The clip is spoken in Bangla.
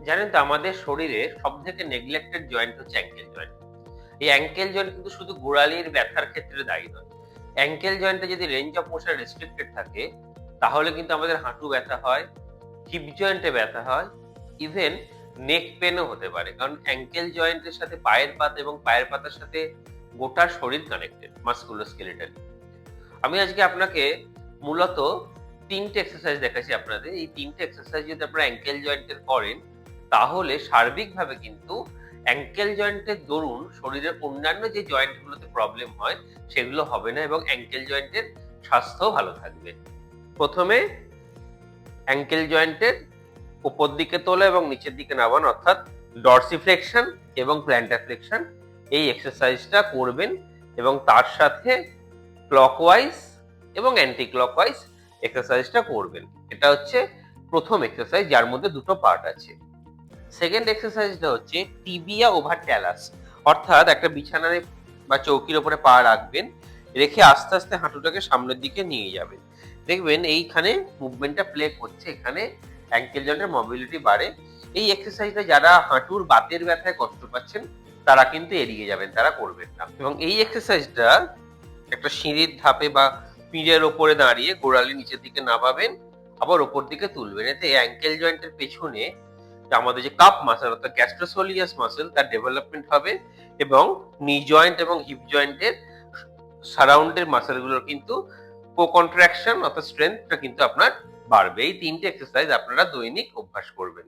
জানেন তো আমাদের শরীরে সবথেকে নেগলেক্টেড জয়েন্ট হচ্ছে অ্যাঙ্কেল জয়েন্ট। এই অ্যাঙ্কেল জয়েন্ট কিন্তু শুধু গোড়ালির ব্যথার ক্ষেত্রে দায়ী নয়। অ্যাঙ্কেল জয়েন্টে যদি রেঞ্জ অফ মোশন রেস্ট্রিক্টেড থাকে, তাহলে কিন্তু আমাদের হাঁটু ব্যথা হয়, হিপ জয়েন্টে ব্যথা হয়, ইভেন নেক পেনও হতে পারে। কারণ অ্যাঙ্কেল জয়েন্টের সাথে পায়ের পাতা এবং পায়ের পাতার সাথে গোটা শরীর কানেক্টেড মাসকুলোস্কেলেটালি। আমি আজকে আপনাকে মূলত ৩ টে এক্সারসাইজ দেখাচ্ছি আপনাদের। এই ৩ টে এক্সারসাইজ যদি আপনারা অ্যাঙ্কেল জয়েন্টের করেন, তাহলে সার্বিকভাবে কিন্তু অ্যাঙ্কেল জয়েন্টের দরুন শরীরের অন্যান্য যে জয়েন্ট গুলোতে প্রবলেম হয়, সেগুলো হবে না এবং অ্যাঙ্কেল জয়েন্টের স্বাস্থ্যও ভালো থাকবে। ১ম এ অ্যাঙ্কেল জয়েন্টের উপর দিকে তোলা এবং নিচের দিকে নামানো অর্থাৎ ডরসিফ্লেকশন এবং প্ল্যান্টার ফ্লেকশন এই এক্সারসাইজটা করবেন এবং তার সাথে ক্লকওয়াইজ এবং অ্যান্টি ক্লকওয়াইজ এক্সারসাইজটা করবেন। এটা হচ্ছে ১ম এক্সারসাইজ, যার মধ্যে ২ টো পার্ট আছে। সেকেন্ড এক্সারসাইজটা হচ্ছে টিবিয়া ওভার ট্যালাস, অর্থাৎ একটা বিছানায় বা চৌকির উপরে পা রাখবেন, রেখে আস্তে আস্তে হাঁটুটাকে সামনের দিকে নিয়ে যাবেন। দেখবেন এইখানে মুভমেন্টটা প্লে করছে, এখানে অ্যাঙ্কেল জয়েন্টের মোবিলিটি বাড়ে। এই এক্সারসাইজটা যারা হাঁটুর বাতের ব্যথায় কষ্ট পাচ্ছেন, তারা কিন্তু এড়িয়ে যাবেন, তারা করবেন না। এবং এই এক্সারসাইজটা একটা সিঁড়ির ধাপে বা পিঁড়ের ওপরে দাঁড়িয়ে গোড়ালি নিচের দিকে নামাবেন, আবার ওপর দিকে তুলবেন। এতে অ্যাঙ্কেল জয়েন্টের পেছনে আমাদের যে কাপ মাসল অর্থাৎ গ্যাস্ট্রোসোলিয়াস মাসল তার ডেভেলপমেন্ট হবে এবং নি জয়েন্ট এবং হিপ জয়েন্টের সারাউন্ডের মাসল গুলোর কিন্তু কো-কন্ট্রাকশন অর্থাৎ স্ট্রেংথটা কিন্তু আপনার বাড়বে। এই ৩ টে এক্সারসাইজ আপনারা দৈনিক অভ্যাস করবেন।